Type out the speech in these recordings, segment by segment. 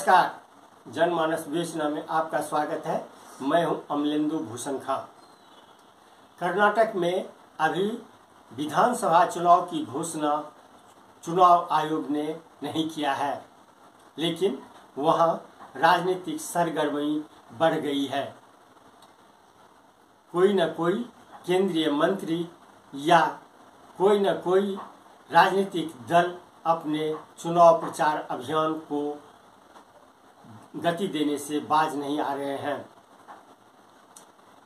नमस्कार, जनमानस विवेचना में आपका स्वागत है। मैं हूं अमलेंदु भूषण खां। कर्नाटक में अभी विधानसभा चुनाव की घोषणा चुनाव आयोग ने नहीं किया है, लेकिन वहां राजनीतिक सरगर्मी बढ़ गई है। कोई न कोई केंद्रीय मंत्री या कोई न कोई राजनीतिक दल अपने चुनाव प्रचार अभियान को गति देने से बाज नहीं आ रहे हैं।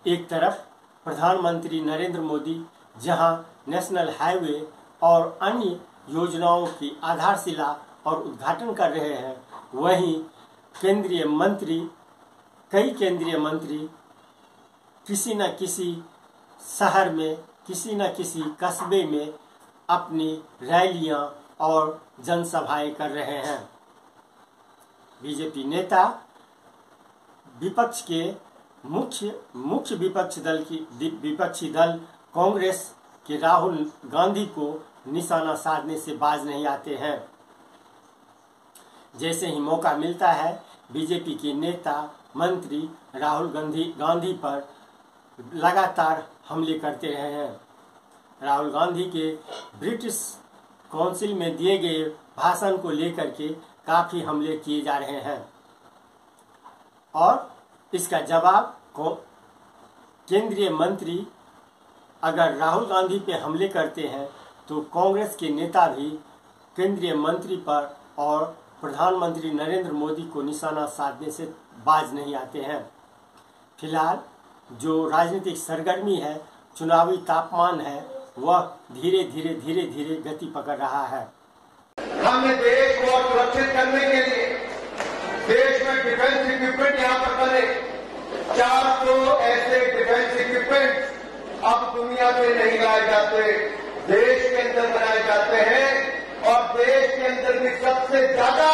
एक तरफ प्रधानमंत्री नरेंद्र मोदी जहां नेशनल हाईवे और अन्य योजनाओं की आधारशिला और उद्घाटन कर रहे हैं, वहीं कई केंद्रीय मंत्री किसी न किसी शहर में, किसी न किसी कस्बे में अपनी रैलियां और जनसभाएं कर रहे हैं। बीजेपी नेता विपक्ष के मुख्य विपक्षी दल कांग्रेस के राहुल गांधी को निशाना साधने से बाज नहीं आते हैं। जैसे ही मौका मिलता है, बीजेपी के नेता मंत्री राहुल गांधी पर लगातार हमले करते रहे हैं। राहुल गांधी के ब्रिटिश काउंसिल में दिए गए भाषण को लेकर के काफी हमले किए जा रहे हैं और इसका जवाब केंद्रीय मंत्री अगर राहुल गांधी पे हमले करते हैं तो कांग्रेस के नेता भी केंद्रीय मंत्री पर और प्रधानमंत्री नरेंद्र मोदी को निशाना साधने से बाज नहीं आते हैं। फिलहाल जो राजनीतिक सरगर्मी है, चुनावी तापमान है, वह धीरे धीरे गति पकड़ रहा है। हमने देश को सुरक्षित करने के लिए देश में डिफेंस इक्विपमेंट यहाँ पर बने 400 ऐसे डिफेंस इक्विपमेंट अब दुनिया में नहीं लाए जाते, देश के अंदर बनाए जाते हैं और देश के अंदर भी सबसे ज्यादा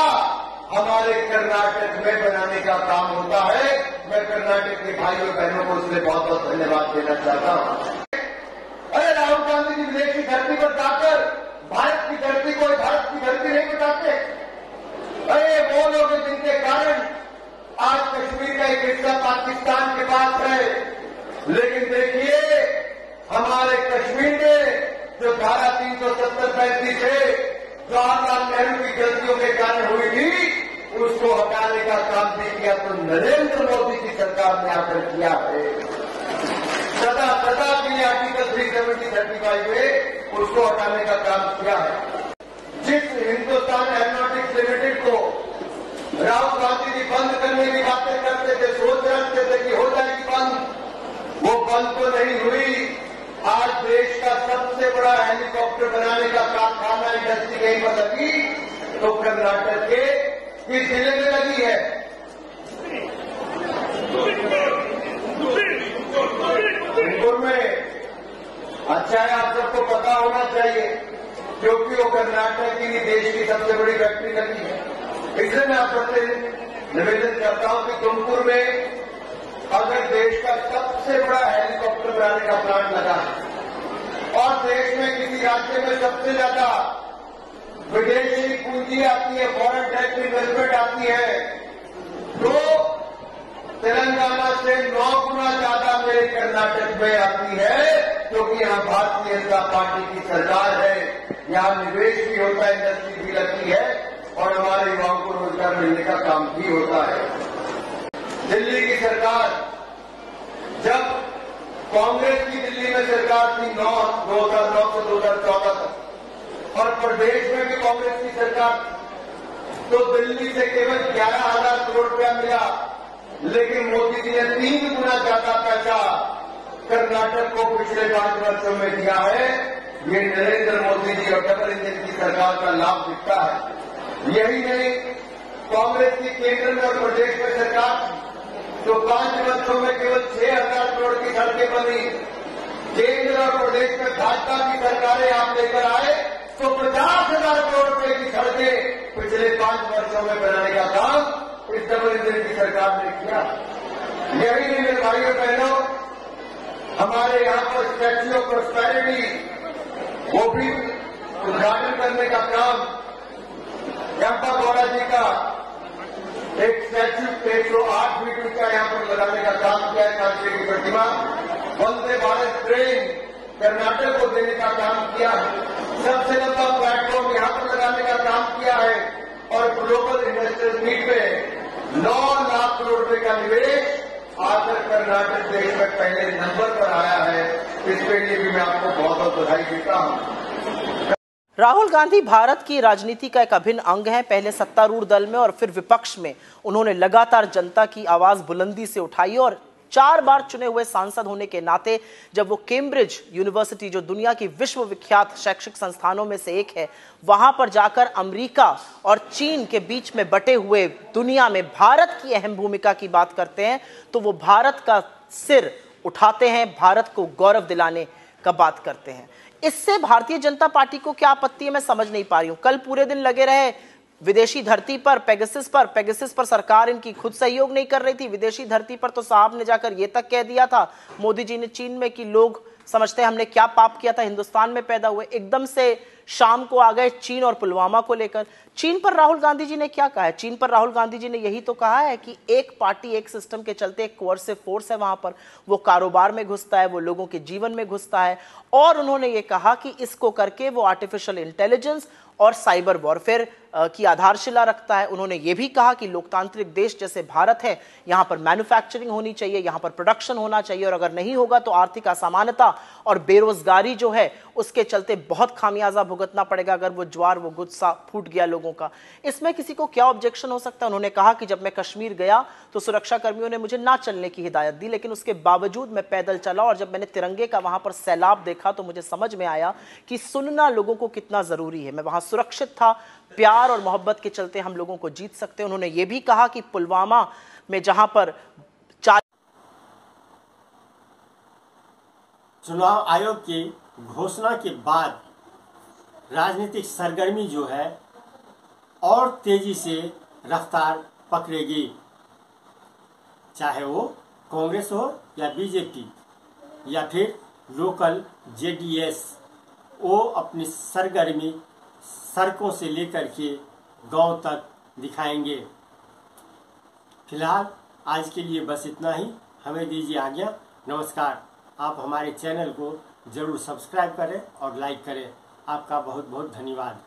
हमारे कर्नाटक में बनाने का काम होता है। मैं कर्नाटक के भाइयों बहनों को इसलिए बहुत बहुत धन्यवाद देना चाहता हूँ। अरे राहुल गांधी जी विदेशी धरती पर जाकर भारत की धरती को भारत की धरती नहीं बताते। अरे वो लोग जिनके कारण आज कश्मीर का एक हिस्सा पाकिस्तान के पास है, लेकिन देखिए हमारे कश्मीर में जो धारा 370-35 है, जवाहरलाल नेहरू की गलतियों के कारण हुई थी, उसको हटाने का काम भी किया तो नरेंद्र मोदी की सरकार ने आकर किया है। सदा के लिए आर्टिकल 370-35 में उसको हटाने का काम किया है। जिस हिंदुस्तान एरोनॉटिक्स लिमिटेड को राहुल गांधी जी बंद करने की बातें करते थे, सोच रखते थे कि हो जाएगी बंद, वो बंद तो नहीं हुई। आज देश का सबसे बड़ा हेलीकॉप्टर बनाने का कारखाना इंडस्ट्री कहीं पर लगी तो कर्नाटक के किस जिले में लगी है? इंदौर में। अच्छा है, आप सबको पता होना चाहिए क्योंकि वो कर्नाटक की देश की सबसे बड़ी फैक्ट्री लगी है। इसलिए मैं आप सबसे निवेदन करता हूं कि तुमकुर में अगर देश का सबसे बड़ा हेलीकॉप्टर बनाने का प्लांट लगा है और देश में किसी राज्य में सबसे ज्यादा विदेशी पूंजी आती है, फॉरेन डायरेक्ट इन्वेस्टमेंट आती है, तो तेलंगाना से 9 गुना ज्यादा मेरे कर्नाटक में आती है, क्योंकि यहाँ भारतीय जनता पार्टी की सरकार है। यहाँ निवेश भी होता है, इंडस्ट्री भी लगती है और हमारे युवाओं को रोजगार मिलने का काम भी होता है। दिल्ली की सरकार, जब कांग्रेस की दिल्ली में सरकार थी 2009 से 2014 तक और प्रदेश में भी कांग्रेस की सरकार, तो दिल्ली से केवल 11,000 करोड़ रुपया मिला, लेकिन मोदी जी ने 3 गुना ज्यादा पैसा कर्नाटक को पिछले 5 वर्षों में दिया है। ये नरेंद्र मोदी जी और डबल इंजन की सरकार का लाभ दिखता है। यही नहीं, कांग्रेस की केंद्र में और प्रदेश में सरकार तो 5 वर्षों में केवल 6,000 करोड़ की सड़कें बनी। केंद्र और प्रदेश में भाजपा की सरकारें आप लेकर आए तो 50,000 करोड़ रुपए की सड़कें पिछले 5 वर्षों में बनाने का काम इस डबल इंजन की सरकार ने किया। यही नहीं मेरे भाइयों बहनों, हमारे यहाँ पर स्टैच्यू ऑफ प्रॉस्पेरिटी वो भी उद्घाटन करने का काम कैंपा गौड़ा जी का एक स्टैच्यू 108 फीट ऊंचा यहाँ पर लगाने का काम किया है, कांसे की प्रतिमा। वंदे भारत ट्रेन कर्नाटक को देने का काम किया है। सबसे लंबा प्लेटफॉर्म यहाँ पर लगाने का काम किया है और ग्लोबल इन्वेस्टर्स मीट में 9 लाख करोड़ रुपए का निवेश आकर कर्नाटक देश में पहले नंबर पर आया है। इसके लिए भी मैं आपको बहुत बहुत बधाई देता हूं। राहुल गांधी भारत की राजनीति का एक अभिन्न अंग है। पहले सत्तारूढ़ दल में और फिर विपक्ष में उन्होंने लगातार जनता की आवाज बुलंदी से उठाई और 4 बार चुने हुए सांसद होने के नाते जब वो कैम्ब्रिज यूनिवर्सिटी, जो दुनिया की विश्वविख्यात शैक्षिक संस्थानों में से एक है, वहां पर जाकर अमेरिका और चीन के बीच में बटे हुए दुनिया में भारत की अहम भूमिका की बात करते हैं, तो वो भारत का सिर उठाते हैं, भारत को गौरव दिलाने का बात करते हैं। इससे भारतीय जनता पार्टी को क्या आपत्ति है, मैं समझ नहीं पा रही हूं। कल पूरे दिन लगे रहे विदेशी धरती पर पेगासस पर सरकार इनकी खुद सहयोग नहीं कर रही थी। विदेशी धरती पर तो साहब ने जाकर यह तक कह दिया था मोदी जी ने चीन में कि लोग समझते हैं हमने क्या पाप किया था, हिंदुस्तान में पैदा हुए। एकदम से शाम को आ गए चीन और पुलवामा को लेकर। चीन पर राहुल गांधी जी ने क्या कहा है? चीन पर राहुल गांधी जी ने यही तो कहा है कि एक पार्टी एक सिस्टम के चलते एक कोअर्सिव फोर्स है वहां पर, वो कारोबार में घुसता है, वो लोगों के जीवन में घुसता है। और उन्होंने ये कहा कि इसको करके वो आर्टिफिशियल इंटेलिजेंस और साइबर वॉरफेयर की आधारशिला रखता है। उन्होंने ये भी कहा कि लोकतांत्रिक देश जैसे भारत है, यहाँ पर मैन्युफैक्चरिंग होनी चाहिए, यहाँ पर प्रोडक्शन होना चाहिए, और अगर नहीं होगा तो आर्थिक असमानता और बेरोजगारी जो है उसके चलते बहुत खामियाजा भुगतना पड़ेगा अगर वो ज्वार, वो गुस्सा फूट गया लोगों का। इसमें किसी को क्या ऑब्जेक्शन हो सकता है? उन्होंने कहा कि जब मैं कश्मीर गया तो सुरक्षा कर्मियों ने मुझे ना चलने की हिदायत दी, लेकिन उसके बावजूद मैं पैदल चला और जब मैंने तिरंगे का वहां पर सैलाब देखा तो मुझे समझ में आया कि सुनना लोगों को कितना जरूरी है। मैं वहां सुरक्षित था, प्यार और मोहब्बत के चलते हम लोगों को जीत सकते हैं। उन्होंने ये भी कहा कि पुलवामा में जहां पर चुनाव आयोग की घोषणा के बाद राजनीतिक सरगर्मी जो है और तेजी से रफ्तार पकड़ेगी, चाहे वो कांग्रेस हो या बीजेपी या फिर लोकल जेडीएस। वो अपनी सरगर्मी सड़कों से लेकर के गांव तक दिखाएंगे। फिलहाल आज के लिए बस इतना ही। हमें दीजिए आज्ञा। नमस्कार। आप हमारे चैनल को जरूर सब्सक्राइब करें और लाइक करें। आपका बहुत बहुत धन्यवाद।